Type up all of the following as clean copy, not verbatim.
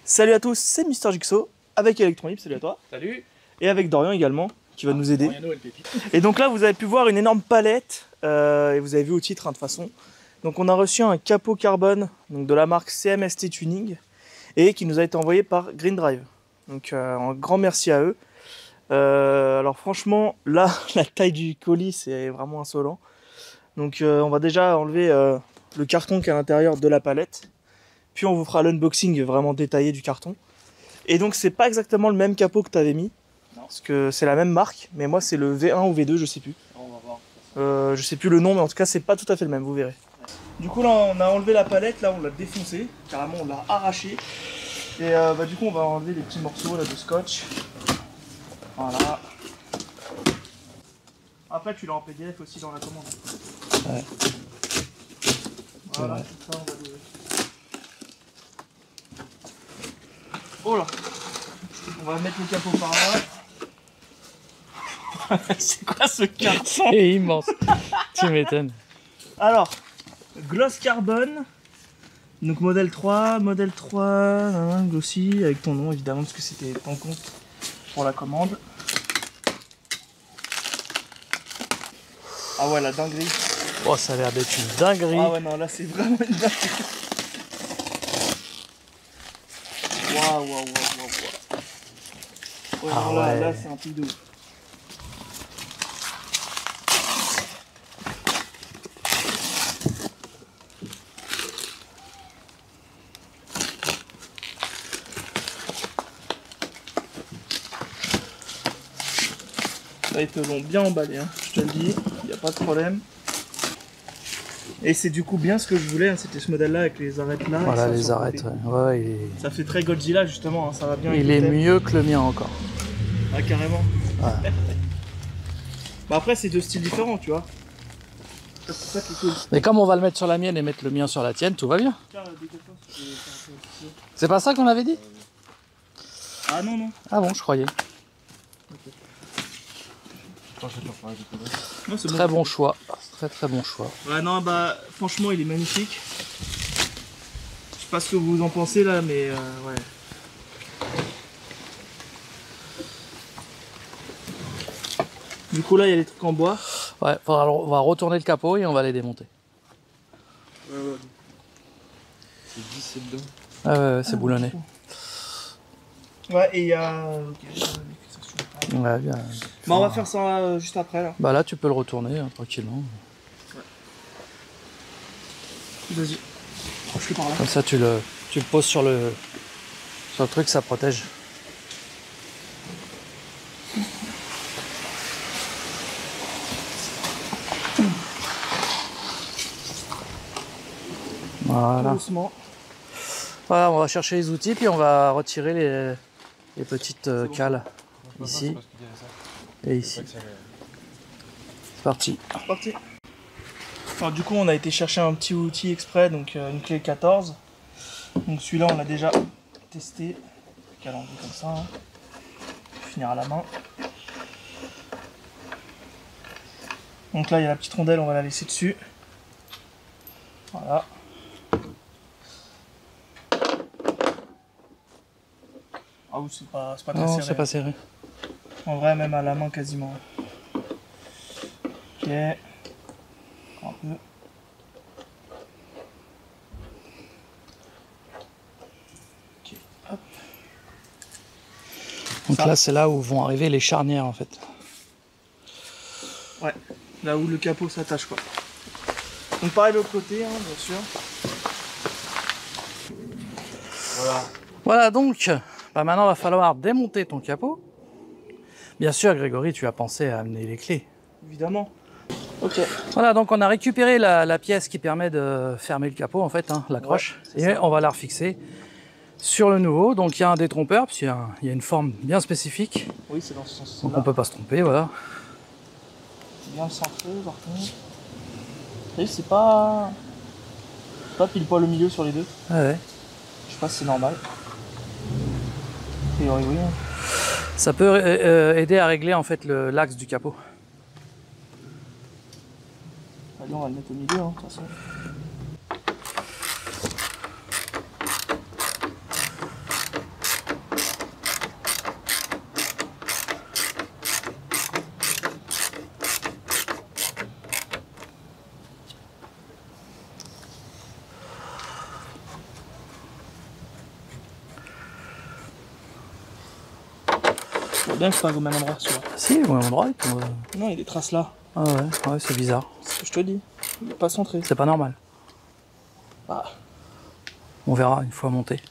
Salut à tous, c'est Mister Jigsaw avec Electronip, salut à toi. Salut. Et avec Dorian également, qui va nous aider. Et donc là, vous avez pu voir une énorme palette, et vous avez vu au titre, hein, de toute façon. Donc on a reçu un capot carbone donc de la marque CMST Tuning, et qui nous a été envoyé par Green Drive. Donc un grand merci à eux. Alors franchement, là, la taille du colis, c'est vraiment insolent. Donc on va déjà enlever le carton qui est à l'intérieur de la palette. Puis on vous fera l'unboxing vraiment détaillé du carton. Et donc c'est pas exactement le même capot que tu avais mis. Non. Parce que c'est la même marque, mais moi c'est le V1 ou V2, je sais plus. On va voir. Je sais plus le nom, mais en tout cas c'est pas tout à fait le même, vous verrez. Ouais. Du coup là on a enlevé la palette, là on l'a défoncée, carrément on l'a arrachée. Et du coup on va enlever les petits morceaux là, de scotch. Voilà. Après tu l'as en PDF aussi dans la commande. Ouais. Voilà, tout ça on va le... Oh là, on va mettre le capot par là. C'est quoi ce carton? C'est immense. Tu m'étonnes. Alors, gloss carbone. Donc modèle 3, glossy, avec ton nom évidemment, parce que c'était ton compte pour la commande. Ah ouais, la dinguerie. Oh, ça a l'air d'être une dinguerie. Ah ouais, non, là c'est vraiment une dinguerie. Waouh. Ouais, Ah non, ouais. là c'est un truc de ouf. Là, ils te l'ont bien emballé, hein, je te le dis, il n'y a pas de problème. Et c'est du coup bien ce que je voulais, hein, c'était ce modèle là avec les arêtes là. Voilà les arêtes, ouais, il est... Ça fait très Godzilla justement, hein, ça va bien. Il est mieux que le mien encore. Ah carrément. Ouais. Bah après c'est deux styles différents, tu vois. C'est ça qui est cool. Mais comme on va le mettre sur la mienne et mettre le mien sur la tienne, tout va bien. C'est pas ça qu'on avait dit? Ah non. Ah bon, je croyais. Non, c'est Très bon choix. Très bon choix. Ouais non bah franchement il est magnifique. Je sais pas ce que vous en pensez là mais ouais. Du coup là il y a les trucs en bois. Ouais, on va retourner le capot et on va les démonter. Ouais. C'est 10 dedans. Ah ouais, c'est boulonné. Ouais et il y a... Okay. Ouais, bien. Bah on va faire ça juste après là. Bah là tu peux le retourner hein, tranquillement. Ouais. Vas-y. Franchement par là. Comme ça tu le poses sur le truc, ça protège. Voilà. Doucement. Voilà, on va chercher les outils puis on va retirer les petites cales ici et ici. C'est parti. C'est parti. Alors du coup on a été chercher un petit outil exprès, donc une clé 14. Donc celui-là on l'a déjà testé. Calandre comme ça. Hein. Finir à la main. Donc là il y a la petite rondelle, on va la laisser dessus. Voilà. Ah oui c'est pas très Non, serré. c'est pas serré. En vrai même à la main quasiment. Ok. Un peu. Ok. Hop. Donc Ça. là c'est là où vont arriver les charnières en fait. Ouais, là où le capot s'attache quoi. Donc pareil de l'autre côté, hein, bien sûr. Voilà. Voilà donc, bah maintenant il va falloir démonter ton capot. Bien sûr Grégory, tu as pensé à amener les clés. Évidemment. Ok. Voilà, donc on a récupéré la pièce qui permet de fermer le capot en fait, hein, l'accroche. Ouais, et on va la refixer sur le nouveau. Donc il y a un détrompeur, parce qu'il y a une forme bien spécifique. Oui, c'est dans ce sens-là. Donc on peut pas se tromper, voilà. Bien centré par contre. Et c'est pas pile poil au milieu sur les deux. Ah ouais. Je sais pas si c'est normal. Et oui, oui. Ça peut aider à régler en fait l'axe du capot. Allez, on va le mettre au milieu, hein, de toute façon. bien que c'est pas au même endroit, celui-là. Si, au même endroit. Non, il y a des traces là. Ah ouais, c'est bizarre. C'est ce que je te dis. Il est pas centré. C'est pas normal. Ah. On verra une fois monté.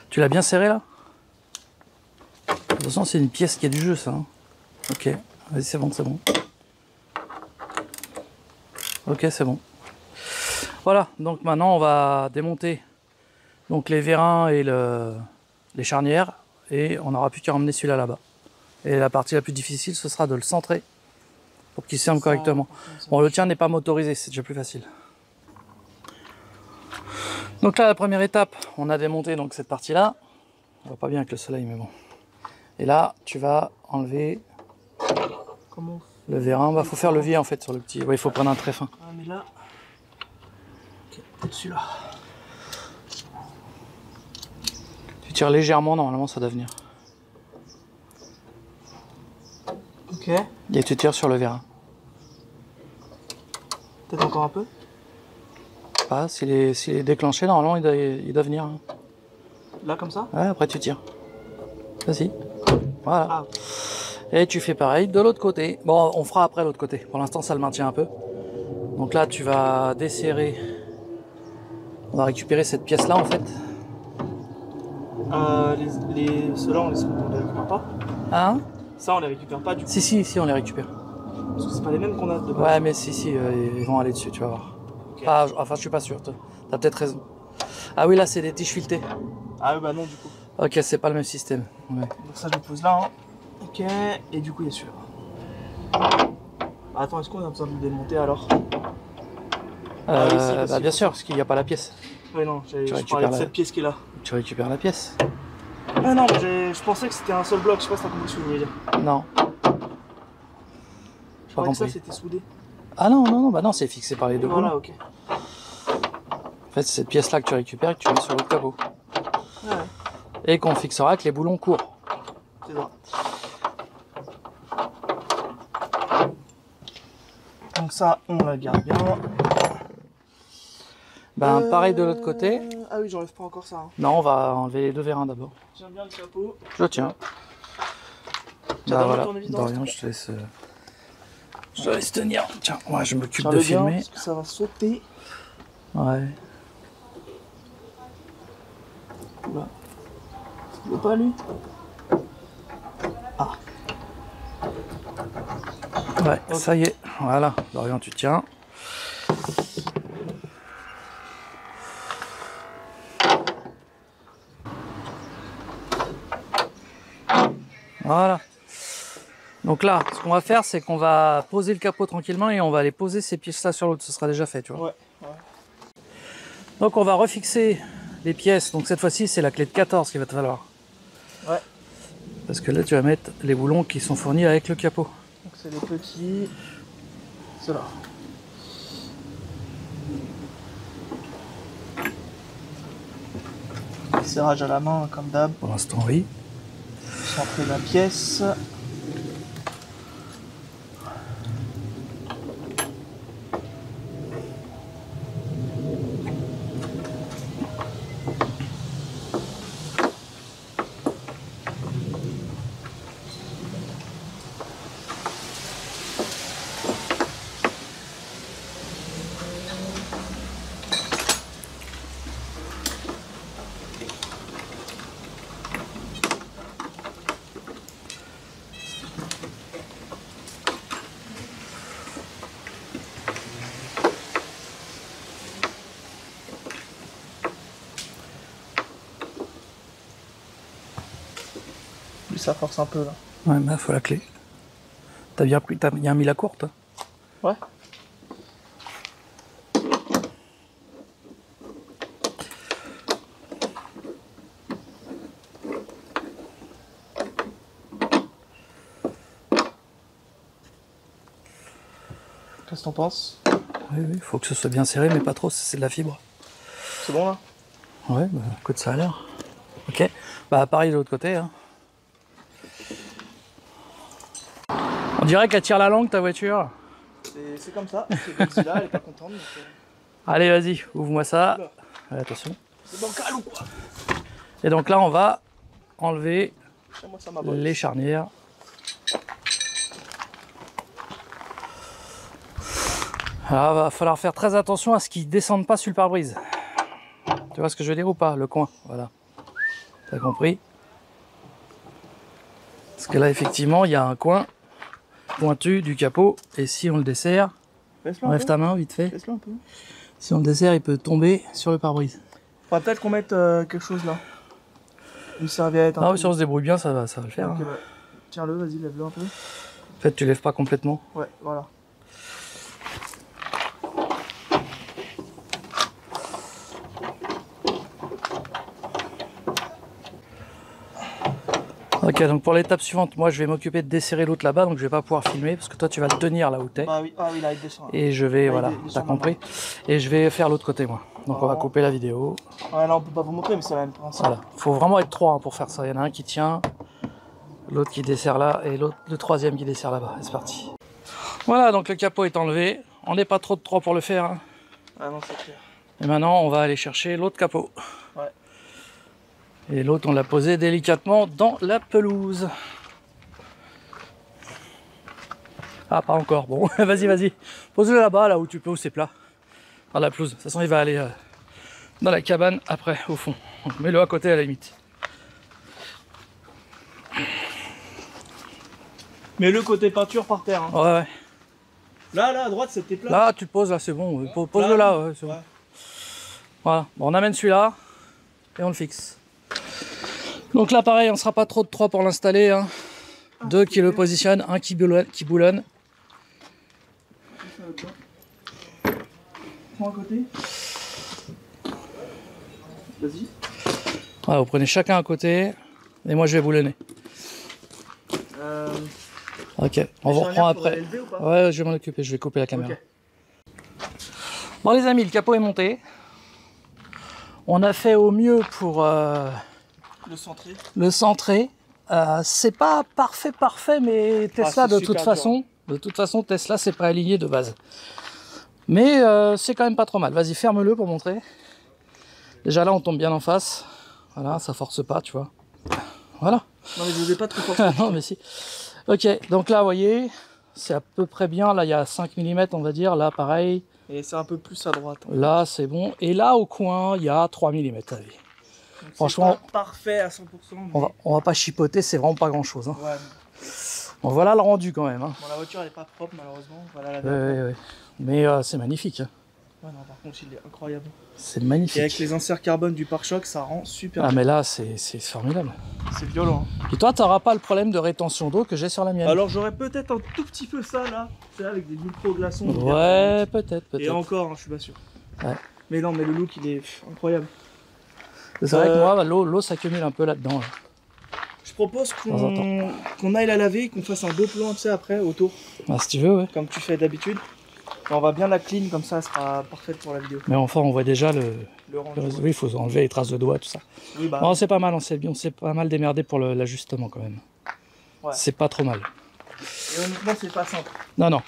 Tu l'as bien serré là? De toute façon, c'est une pièce qui a du jeu, ça. Hein. Ok, vas-y, c'est bon, c'est bon. Ok, c'est bon. Voilà, donc maintenant on va démonter donc les vérins et les charnières et on n'aura plus qu'à emmener celui-là là-bas. Et la partie la plus difficile, ce sera de le centrer pour qu'il serve correctement. Bon, le tien n'est pas motorisé, c'est déjà plus facile. Donc là, la première étape, on a démonté donc cette partie-là. On voit pas bien avec le soleil, mais bon. Et là, tu vas enlever le vérin. Bah, faut faire levier en fait sur le petit. Ouais, il faut prendre un très fin. Ah, mais là. Ok, au-dessus là. Tu tires légèrement, normalement ça doit venir. Ok. Et tu tires sur le vérin. Peut-être encore un peu. Pas, s'il est déclenché, normalement il doit venir. Hein. Là, comme ça? Ouais, après tu tires. Vas-y. Voilà. Ah. Et tu fais pareil de l'autre côté. Bon, on fera après l'autre côté. Pour l'instant, ça le maintient un peu. Donc là, tu vas desserrer. On va récupérer cette pièce-là en fait. Ceux-là, on les récupère pas. Hein? Ça, on les récupère pas du coup. Si, on les récupère. Parce que c'est pas les mêmes qu'on a de base. Ouais, mais si, ils vont aller dessus, tu vas voir. Okay. Ah, enfin, je suis pas sûr. T'as peut-être raison. Ah oui, là, c'est des tiges filetées. Ah oui, bah non, du coup. Ok, c'est pas le même système. Ouais. Donc ça, je le pose là. Hein. Ok, et du coup, il y a celui-là. Attends, est-ce qu'on a besoin de le démonter alors? Ah oui, si, bah, bien sûr, parce qu'il n'y a pas la pièce. Oui, non, je parlais de cette pièce qui est là. Tu récupères la pièce. Ah non, je pensais que c'était un seul bloc, je sais pas si t'as compris ce que je voulais dire. Non. Je croyais que ça c'était soudé. Ah non, bah non, c'est fixé par les deux voilà, boulons. ok. En fait, c'est cette pièce-là que tu récupères et que tu mets sur l'autre capot. Ouais. Et qu'on fixera avec les boulons courts. C'est ça. Donc ça, on la garde bien. Ben, pareil de l'autre côté. Ah oui, j'enlève pas encore ça. Hein. Non, on va enlever les deux vérins d'abord. Tiens bien le capot. Je le tiens. Bah voilà, Dorian, je te laisse tenir. Tiens, moi je m'occupe de filmer. Parce que ça va sauter. Ouais. Là. Il veut pas lui. Ah. Ouais, okay. Ça y est. Voilà, Dorian, tu tiens. Voilà. Donc là, ce qu'on va faire, c'est qu'on va poser le capot tranquillement et on va aller poser ces pièces-là sur l'autre. Ce sera déjà fait, tu vois. Ouais. Donc on va refixer les pièces. Donc cette fois-ci, c'est la clé de 14 qu'il va te falloir. Ouais. Parce que là, tu vas mettre les boulons qui sont fournis avec le capot. Donc c'est les petits. Ceux-là. Serrage à la main, comme d'hab. Pour l'instant, oui. Centrer la pièce. Ça force un peu là. Ouais, mais il faut la clé. T'as bien pris, t'as bien mis la courte. Ouais. Qu'est-ce que t'en penses? Oui, il faut que ce soit bien serré, mais pas trop, c'est de la fibre. C'est bon là? Ouais, bah écoute, ça a l'air. Ok, bah pareil de l'autre côté. Hein. On dirait qu'elle tire la langue ta voiture. C'est comme ça, c'est Godzilla, elle est pas contente. Donc, Allez, vas-y, ouvre-moi ça. Ouais, attention. c'est bancal ou quoi? Et donc là, on va enlever Moi, ça m'abonne. les charnières. Alors, va falloir faire très attention à ce qu'ils ne descendent pas sur le pare-brise. Tu vois ce que je veux dire ou pas? Le coin, voilà. T'as compris? Parce que là, effectivement, il y a un coin pointu du capot. Et si on le dessert, enlève ta main vite fait. Laisse-le un peu. Si on le dessert, il peut tomber sur le pare-brise. Faudrait peut-être qu'on mette quelque chose là. Une serviette. Ah oui, si on se débrouille bien, ça va le faire. Ok, Hein. bah, tiens-le, vas-y, lève-le un peu. En fait, tu lèves pas complètement. Ouais, voilà. Ok, donc pour l'étape suivante, moi je vais m'occuper de desserrer l'autre là-bas, donc je vais pas pouvoir filmer parce que toi tu vas le tenir là où t'es. Bah oui, ah oui, là il descend. Et je vais, Ah, voilà, il t'as descend compris. Et je vais faire l'autre côté moi. Donc on va couper la vidéo. Ouais, là on peut pas vous montrer, mais c'est la même principe. Voilà, faut vraiment être trois hein, pour faire ça. Il y en a un qui tient, l'autre qui dessert là et l'autre, le troisième qui dessert là-bas. C'est parti. Voilà, donc le capot est enlevé. On n'est pas trop de trois pour le faire. Hein. Ah non, c'est clair. Et maintenant on va aller chercher l'autre capot. Ouais. Et l'autre on l'a posé délicatement dans la pelouse. Ah, pas encore. Bon, vas-y. Pose-le là-bas, là où tu peux, où c'est plat. Dans la pelouse. De toute façon, il va aller dans la cabane après, au fond. Donc, mets-le à côté à la limite. Mais le côté peinture par terre. Hein. Ouais. Là, à droite, c'était plat. Là, tu le poses, là, c'est bon. Pose-le là, ouais, c'est bon. Voilà. Bon, on amène celui-là et on le fixe. Donc là, pareil, on ne sera pas trop de 3 pour l'installer. Hein. 2 qui le positionnent, 1 qui boulonne. Prends à côté. Vas-y. Voilà, vous prenez chacun à côté et moi je vais boulonner. Ok, on vous reprend après. Ouais, je vais m'en occuper, je vais couper la caméra. Okay. Bon les amis, le capot est monté. On a fait au mieux pour le centrer. C'est pas parfait, mais Tesla de toute façon, Tesla c'est pas aligné de base. Mais c'est quand même pas trop mal. Vas-y, ferme-le pour montrer. Déjà là, on tombe bien en face. Voilà, ça force pas, tu vois. Voilà. Non mais je vous ai pas trop forcé. Non mais si. Ok, donc là, vous voyez, c'est à peu près bien. Là, il y a 5 mm, on va dire. Là, pareil. Et c'est un peu plus à droite. Hein. Là, c'est bon. Et là, au coin, il y a 3 mm. Allez. Franchement, pas parfait à 100%. Mais... on va pas chipoter, c'est vraiment pas grand-chose. Hein. Ouais. Bon, voilà le rendu quand même. Hein. Bon, la voiture elle est pas propre malheureusement. Voilà la Ouais. Mais c'est magnifique. Hein. Ouais, non, par contre, il est incroyable. C'est magnifique. Et avec les inserts carbone du pare-choc, ça rend super Ah, bien. mais là, c'est formidable. C'est violent. Hein. Et toi, tu n'auras pas le problème de rétention d'eau que j'ai sur la mienne. Alors, j'aurais peut-être un tout petit peu ça là. C'est avec des micro-glaçons. Ouais, peut-être. Et encore, hein, je suis pas sûr. Ouais. Mais non, mais le look, il est incroyable. C'est vrai que moi, l'eau s'accumule un peu là-dedans. Là. Je propose qu'on aille la laver et qu'on fasse un beau plan, tu sais, après, autour. Ah, si tu veux, ouais. Comme tu fais d'habitude. Et on va bien la clean, comme ça, elle sera parfaite pour la vidéo. Mais enfin, on voit déjà le rendu. Oui, il faut enlever les traces de doigts, tout ça. Oui, bah. Non, c'est pas mal, on s'est pas mal démerdé pour l'ajustement quand même. Ouais. C'est pas trop mal. Et honnêtement, c'est pas simple. Non.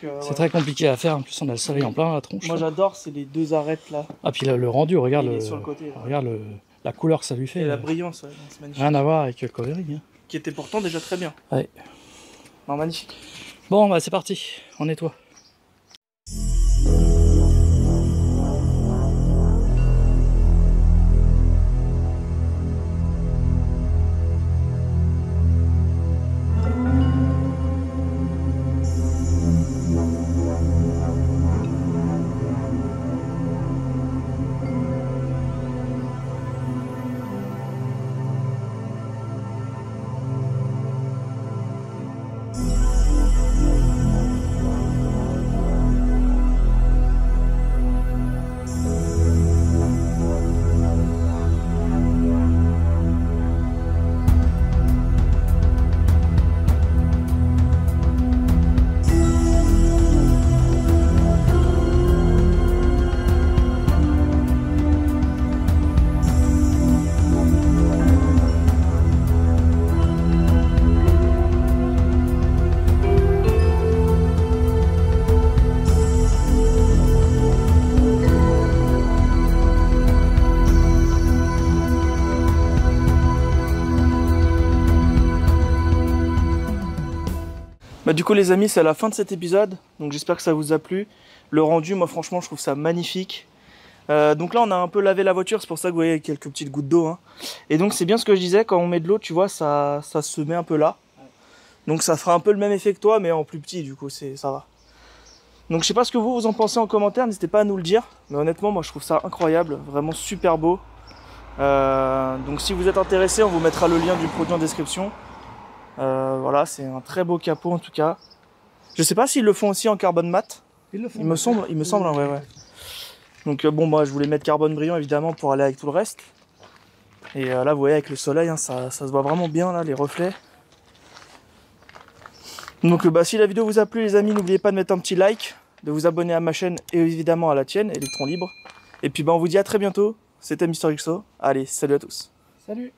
C'est ouais. Très compliqué à faire, en plus on a le soleil en plein la tronche. Moi j'adore, c'est les deux arêtes là. Ah, puis le rendu, regarde, sur le côté, regarde la couleur que ça lui fait. Et la brillance, ouais, c'est magnifique. Rien à voir avec le coloring. Hein. Qui était pourtant déjà très bien. Ouais. Non, magnifique. Bon, bah c'est parti, on nettoie. Bah du coup les amis, c'est la fin de cet épisode, donc j'espère que ça vous a plu. Le rendu, moi franchement je trouve ça magnifique. Donc là on a un peu lavé la voiture, c'est pour ça que vous voyez quelques petites gouttes d'eau, hein. Et donc c'est bien ce que je disais, quand on met de l'eau, tu vois, ça se met un peu là. Donc ça fera un peu le même effet que toi, mais en plus petit, du coup ça va. Donc je sais pas ce que vous en pensez en commentaire, n'hésitez pas à nous le dire. Mais honnêtement moi je trouve ça incroyable, vraiment super beau. Donc si vous êtes intéressé, on vous mettra le lien du produit en description. Voilà, c'est un très beau capot en tout cas. Je sais pas s'ils le font aussi en carbone mat. Ils le font. Il me semble, hein, ouais. Donc bon, moi je voulais mettre carbone brillant évidemment pour aller avec tout le reste. Et là vous voyez avec le soleil, hein, ça se voit vraiment bien là, les reflets. Donc si la vidéo vous a plu les amis, n'oubliez pas de mettre un petit like, de vous abonner à ma chaîne et évidemment à la tienne, Electron Libre. Et puis on vous dit à très bientôt, c'était Mister XO. Allez, salut à tous. Salut.